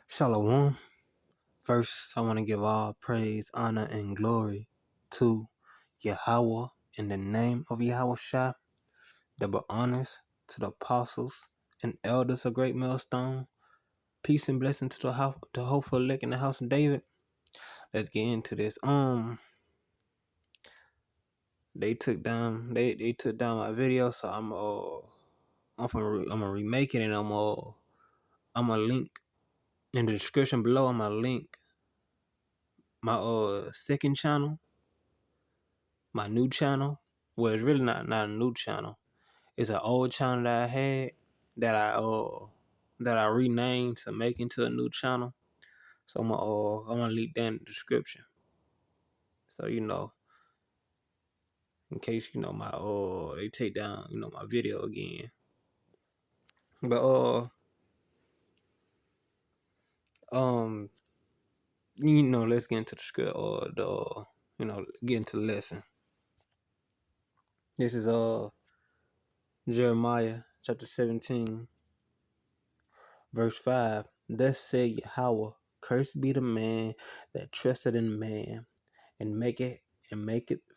Shalom. First, I want to give all praise, honor, and glory to Yahawah in the name of Yahawashi. Double honors to the apostles and elders of Great Millstone. Peace and blessing to the hopeful elect in the house of David. Let's get into this. They took down my video, so I'm gonna remake it, and I'm gonna link in the description below. I'm gonna link my second channel, my new channel. Well, it's really not a new channel. It's an old channel that I had that I renamed to make into a new channel. So I'm gonna link that in the description. So in case my they take down my video again. But let's get into the script or get into the lesson. This is Jeremiah chapter 17. Verse 5, thus said Yahawah, cursed be the man that trusted in man, and make it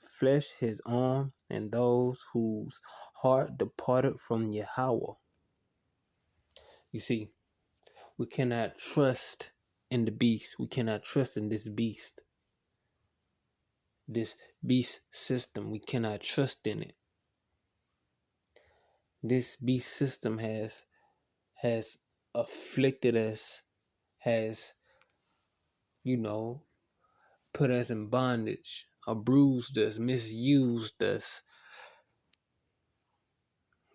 flesh his arm, and those whose heart departed from Yahawah. You see, we cannot trust in the beast. We cannot trust in this beast. This beast system, we cannot trust in it. This beast system has afflicted us, has put us in bondage, abused us, misused us.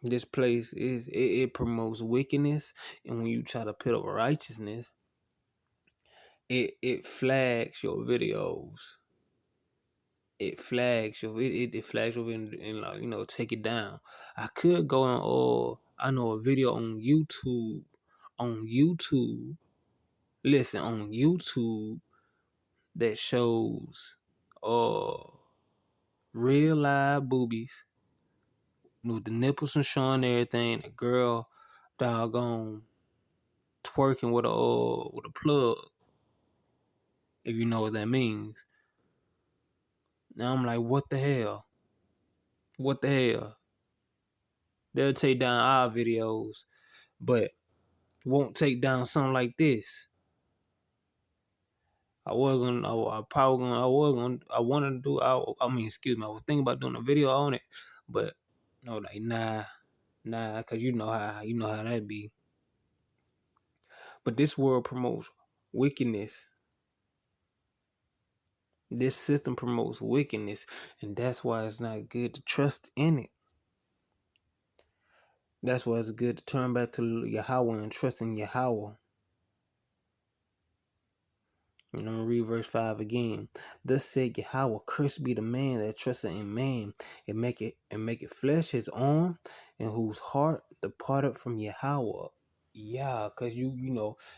This place it promotes wickedness, and when you try to put up righteousness, it flags your videos. It flags your and take it down. I could go on I know a video on YouTube. Listen, on YouTube that shows real live boobies with the nipples and showing everything. The girl doggone twerking with a plug, if you know what that means. Now I'm like, what the hell? What the hell? They'll take down our videos, but won't take down something like this. I wanted to do. I was thinking about doing a video on it, but I was like, nah, cause you know how that be. But this world promotes wickedness. This system promotes wickedness, and that's why it's not good to trust in it. That's why it's good to turn back to Yahawah and trust in Yahawah. And I'm going to read verse 5 again. Thus said Yahawah, cursed be the man that trusteth in man, and make it flesh his arm, and whose heart departed from Yahawah. Yeah, because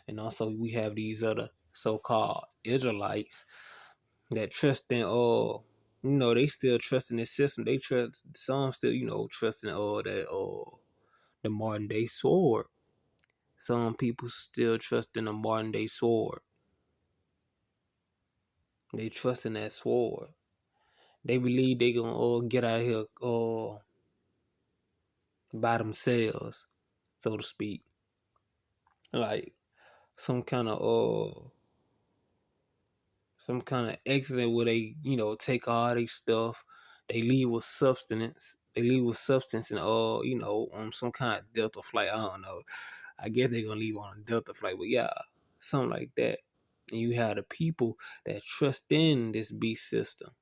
and also we have these other so-called Israelites that trust in they still trust in this system. They trust, some still trust in the modern day sword. Some people still trust in the modern day sword. They trust in that sword. They believe they gonna get out of here by themselves, so to speak. Like some kind of accident where they take all their stuff. They leave with substance. And on some kind of Delta flight. I don't know. I guess they're gonna leave on a Delta flight, but yeah, something like that. And you have the people that trust in this beast system,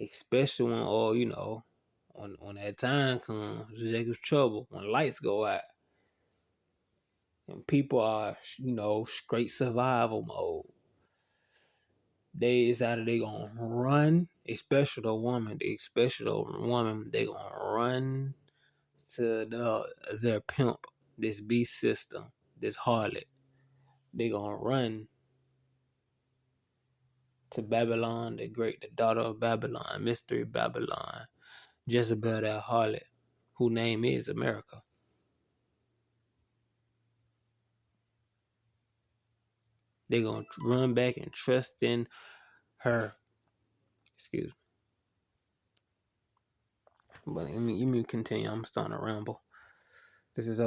especially when that time comes, Jacob's trouble, when lights go out, and people are straight survival mode. They gonna run, especially the woman. They gonna run to their pimp, this beast system, this harlot. They gonna run to Babylon, the daughter of Babylon, mystery Babylon, Jezebel, that harlot, whose name is America. They're gonna run back and trust in her. Excuse me. But let me continue. I'm starting to ramble. This is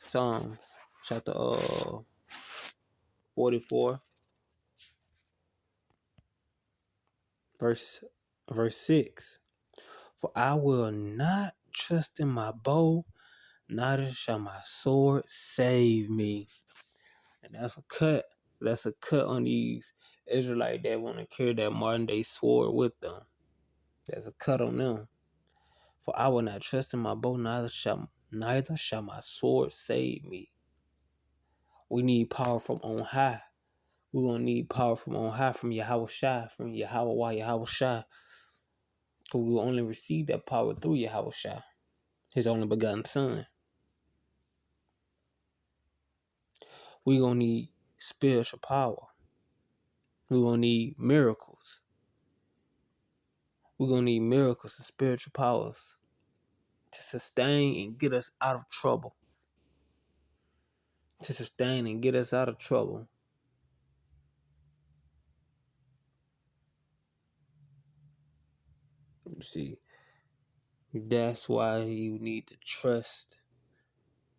Psalms chapter 44, verse 6. For I will not trust in my bow, neither shall my sword save me. And that's a cut. That's a cut on these Israelites that want to carry that modern day sword with them. That's a cut on them. For I will not trust in my bow, neither shall my sword save me. We need power from on high. We're going to need power from on high, from Yahawashi, from Yahawah, Yahawashi. Because we will only receive that power through Yahawashi, his only begotten son. We're going to need spiritual power. We're going to need miracles. We're going to need miracles and spiritual powers to sustain and get us out of trouble. To sustain and get us out of trouble. You see, that's why you need to trust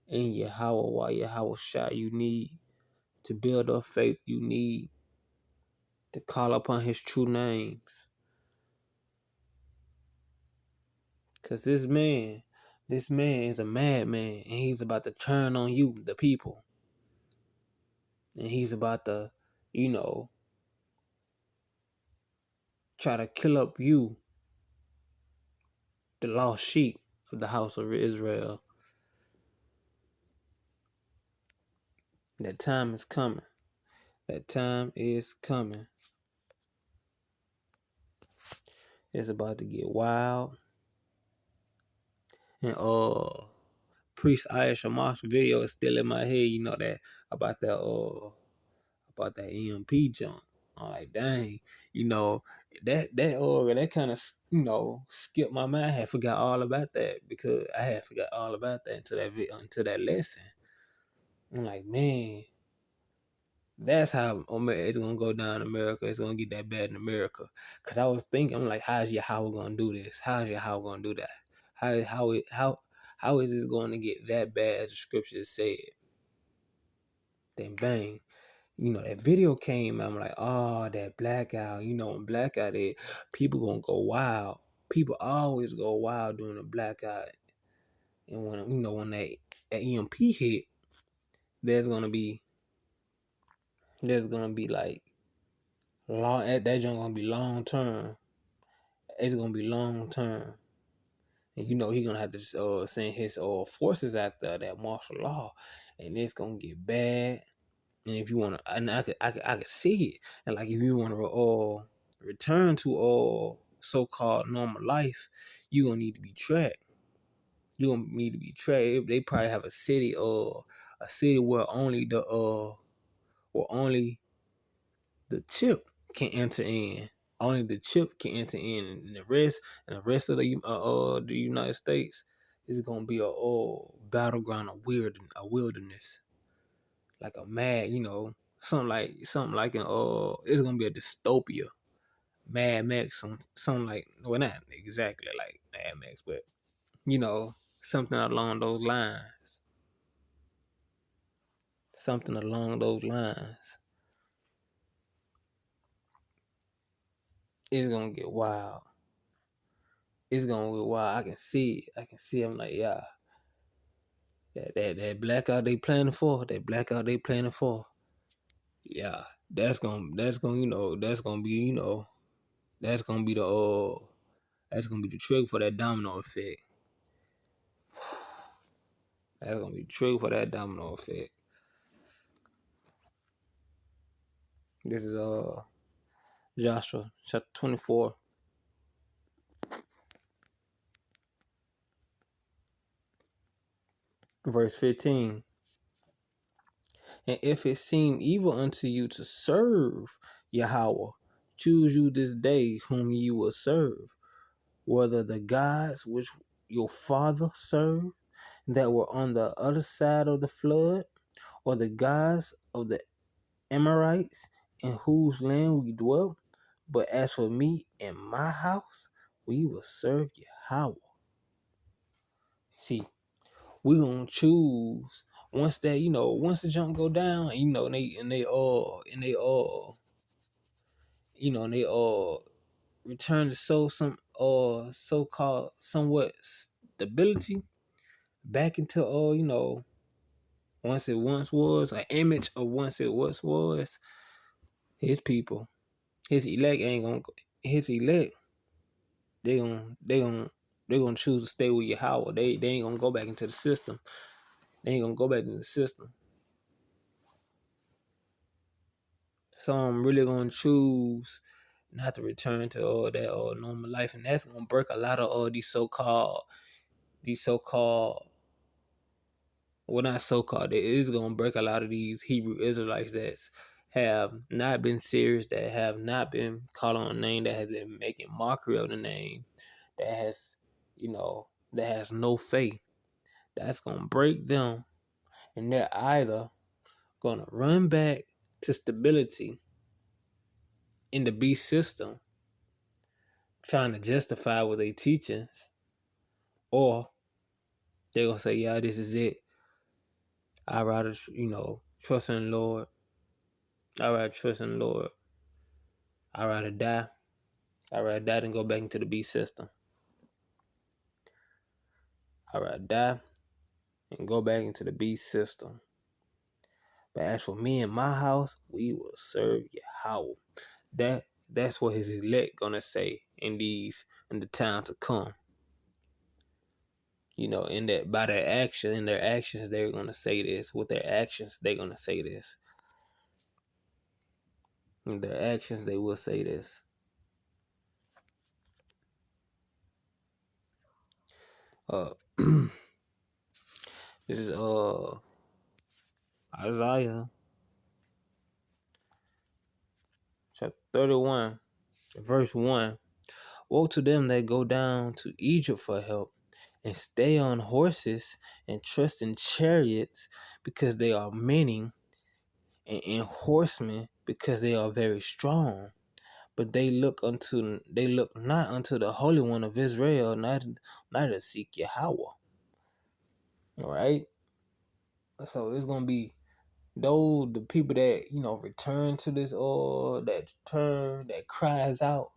in Yahawah, Yahawashi. You need to build up faith. You need to call upon his true names. Because this man is a madman, and he's about to turn on you, the people. And he's about to, try to kill up you, the lost sheep of the house of Israel. That time is coming. That time is coming. It's about to get wild. And Priest Ayesha Marsh video is still in my head, that about that EMP jump. I'm like, dang, that kind of skipped my mind. I had forgot all about that until that lesson. I'm like, man, that's how it's gonna go down in America. It's gonna get that bad in America. Cause I was thinking, I'm like, how's Yahawah gonna do this? How's Yahawah gonna do that? How is this going to get that bad as the scripture said? Then bang, that video came out. I'm like, oh, that blackout. When blackout is, people gonna go wild. People always go wild during a blackout. And when that EMP hit, there's gonna be like long. That joint gonna be long term. It's gonna be long term. And he gonna have to send his forces out there, that martial law, and it's gonna get bad. And if you wanna, and I could see it. And like if you wanna return to so-called normal life, you gonna need to be tracked. You gonna need to be tracked. They probably have a city where only the chip can enter in. Only the chip can enter in, and the rest of the United States is gonna be a battleground of wilderness, like a mad, something like an it's gonna be a dystopia, Mad Max, something like, well, not exactly like Mad Max, but something along those lines. Something along those lines. It's gonna get wild. It's gonna get wild. I can see it. I'm like, yeah. That blackout they planning for. Yeah, that's gonna be that's gonna be the trigger for that domino effect. That's gonna be the trigger for that domino effect. This is Joshua chapter 24. Verse 15. And if it seem evil unto you to serve Yahawah, choose you this day whom you will serve, whether the gods which your father served, that were on the other side of the flood, or the gods of the Amorites in whose land we dwelt? But as for me and my house, we will serve Yahawah. See, we gonna choose once that once the jump go down, and they return to some so called somewhat stability back into once it once was an image of once it was his people, his elect ain't gonna his elect they gonna choose to stay with Yahawah. They ain't gonna go back into the system. They ain't gonna go back into the system. So I'm really gonna choose not to return to all that normal life, and that's gonna break a lot of all these so-called well, not so-called, it is gonna break a lot of these Hebrew Israelites that have not been serious, that have not been calling on a name, that has been making mockery of the name, that has that has no faith. That's gonna break them, and they're either gonna run back to stability in the beast system, trying to justify what they teachings, or they're gonna say, yeah, this is it. I'd rather, trust in the Lord. I'd rather trust in the Lord. I'd rather die. I'd rather die than go back into the beast system. I'd rather die and go back into the beast system. But as for me and my house, we will serve Yahawah. That's what his elect gonna say in the time to come. In that by in their actions, they're gonna say this. With their actions, they're gonna say this. In their actions, they will say this. This is Isaiah chapter 31, verse 1. Woe to them that go down to Egypt for help, and stay on horses, and trust in chariots, because they are many, and in horsemen, because they are very strong. But they look not unto the Holy One of Israel, neither seek Yahawah. All right. So it's gonna be the people that return to this, or that cries out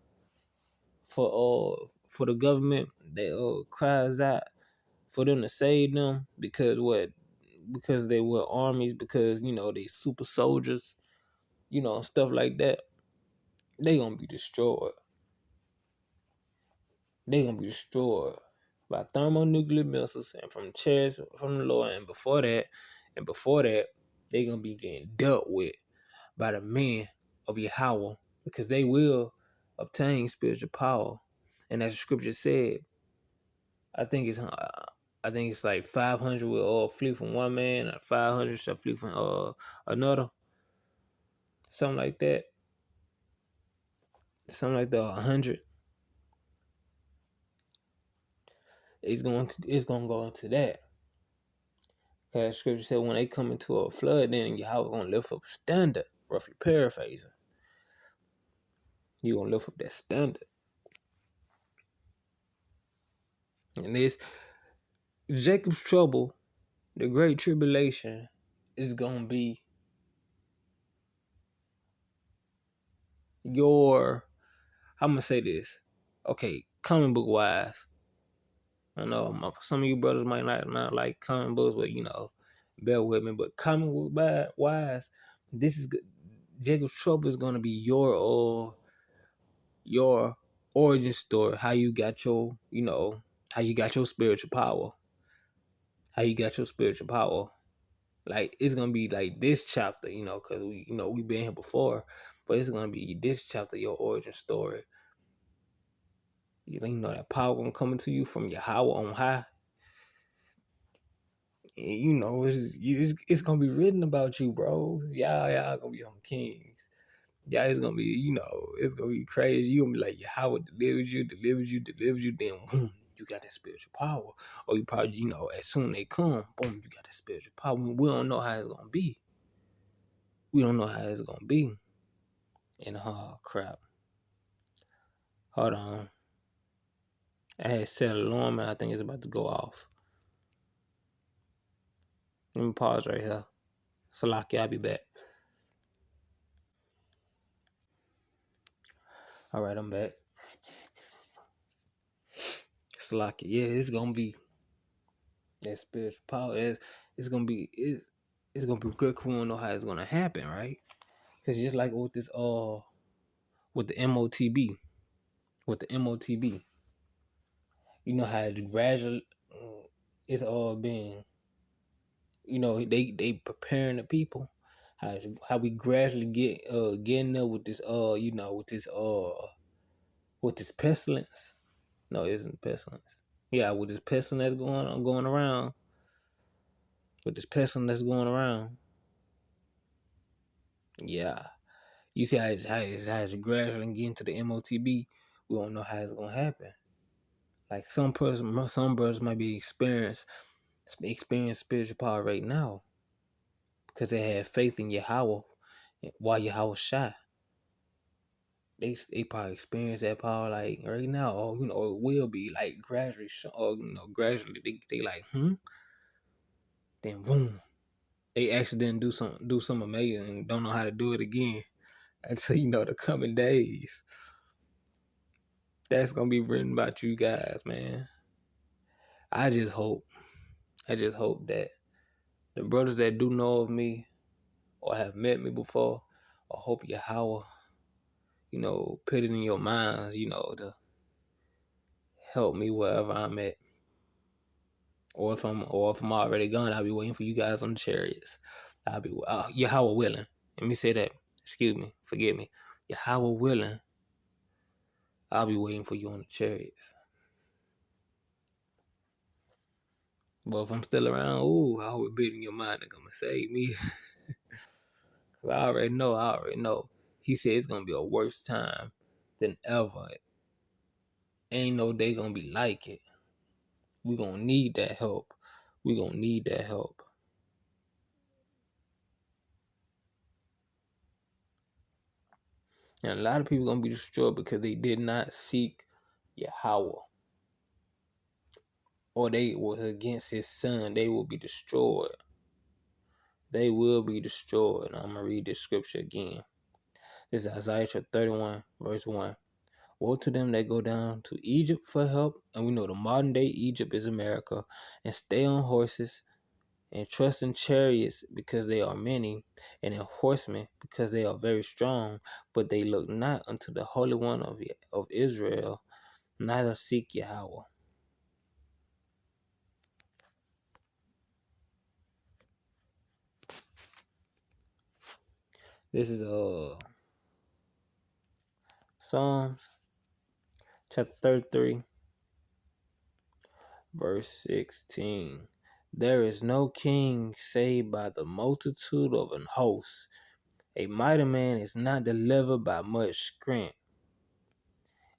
for the government, that cries out for them to save them, because they were armies, because they super soldiers, stuff like that. They gonna be destroyed. They gonna be destroyed by thermonuclear missiles and from chariots from the Lord. And before that, they gonna be getting dealt with by the men of Yahawah, because they will obtain spiritual power. And as the scripture said, I think it's like 500 will all flee from one man, and 500 shall flee from another. Something like that. Something like that. 100. It's gonna go into that. Because scripture said when they come into a flood, then Yahweh gonna lift up a standard. Roughly paraphrasing. You gonna lift up that standard. And this Jacob's trouble, the great tribulation, is gonna be I'm gonna say this. Okay, comic book wise. I know some of you brothers might not like comic books, but bear with me. But comic book wise, this is good. Jacob's trouble is gonna be your origin story. How you got your spiritual power. How you got your spiritual power. Like, it's gonna be like this chapter, because we've been here before, but it's gonna be this chapter, your origin story. That power gonna come into you from Yahawah on high. And, it's gonna be written about you, bro. Y'all gonna be on kings. Yeah, it's gonna be, it's gonna be crazy. You gonna be like, Yahawah delivered you. Then you got that spiritual power. Or you probably, as soon as they come, boom, you got that spiritual power. We don't know how it's gonna be. We don't know how it's gonna be. And crap. Hold on. I had set an alarm and I think it's about to go off. Let me pause right here. Salaki, I'll be back. Alright, I'm back. Salaki, yeah, it's gonna be that spiritual power. It's gonna be good. We don't know how it's gonna happen, right? Cause just like with this with the MOTB, you know how it's gradually it's all being, they preparing the people. How we gradually getting there with this with this pestilence. No, it isn't pestilence. Yeah, with this pestilence going around. With this pestilence that's going around. Yeah. You see how it's gradually getting to the MOTB. We don't know how it's gonna happen. Like some brothers might be experiencing spiritual power right now because they had faith in Yahawah while Yahawashi. They probably experience that power like right now, or it will be like gradually, or gradually they like then boom, they actually didn't do something amazing and don't know how to do it again until the coming days. That's gonna be written about you guys, man. I just hope that the brothers that do know of me or have met me before, I hope Yahawah, put it in your minds, to help me wherever I'm at. Or if I'm already gone, I'll be waiting for you guys on the chariots. I'll be Yahawah willing. Let me say that. Excuse me, forgive me. Yahawah willing, I'll be waiting for you on the chariots. But if I'm still around, I hope it be in your mind that gonna save me. Cause I already know. He said it's gonna be a worse time than ever. Ain't no day gonna be like it. We gonna need that help. And a lot of people gonna be destroyed because they did not seek Yahawah. Or they was against his son. They will be destroyed. I'm gonna read this scripture again. This is Isaiah 31, verse 1. Woe to them that go down to Egypt for help, and we know the modern day Egypt is America, and stay on horses, and trust in chariots because they are many, and in horsemen because they are very strong, but they look not unto the Holy One of Israel, neither seek Yahawah. This is Psalms chapter 33, verse 16. There is no king save by the multitude of an host. A mighty man is not delivered by much strength.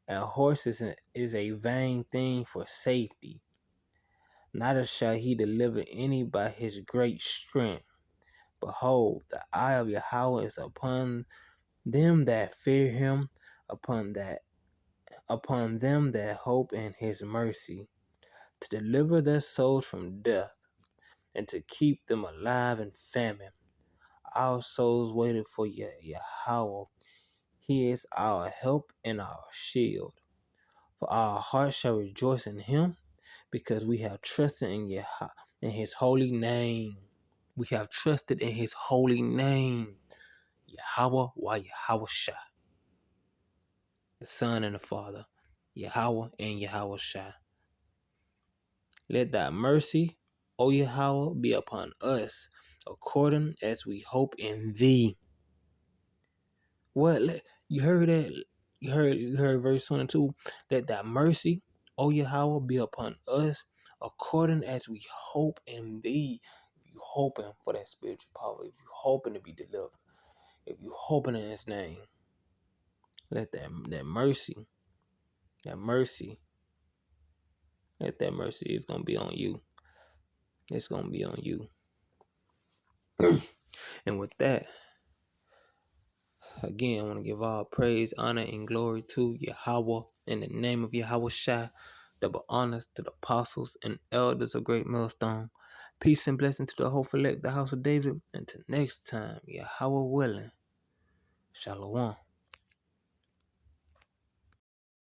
And horses is a vain thing for safety. Neither shall he deliver any by his great strength. Behold, the eye of Yahawah is upon them that fear him, upon them that hope in his mercy, to deliver their souls from death, and to keep them alive in famine. Our souls waited for Yahawah. He is our help and our shield. For our heart shall rejoice in him, because we have trusted in his holy name. We have trusted in his holy name. Yahawah wa Yahawashi. The Son and the Father. Yahawah and Yahawashi. Let thy mercy, O Yahawah, be upon us, according as we hope in thee. What? You heard that? You heard verse 22. Let thy mercy, O Yahawah, be upon us, according as we hope in thee. If you hoping for that spiritual power, if you hoping to be delivered, if you hoping in his name, let that mercy At that mercy, it's gonna be on you. It's gonna be on you. And with that, again, I want to give all praise, honor, and glory to Yahawah in the name of Yahawashi. Double honors to the apostles and elders of Great Millstone. Peace and blessing to the hopeful elect, the house of David. Until next time, Yahawah willing. Shalom.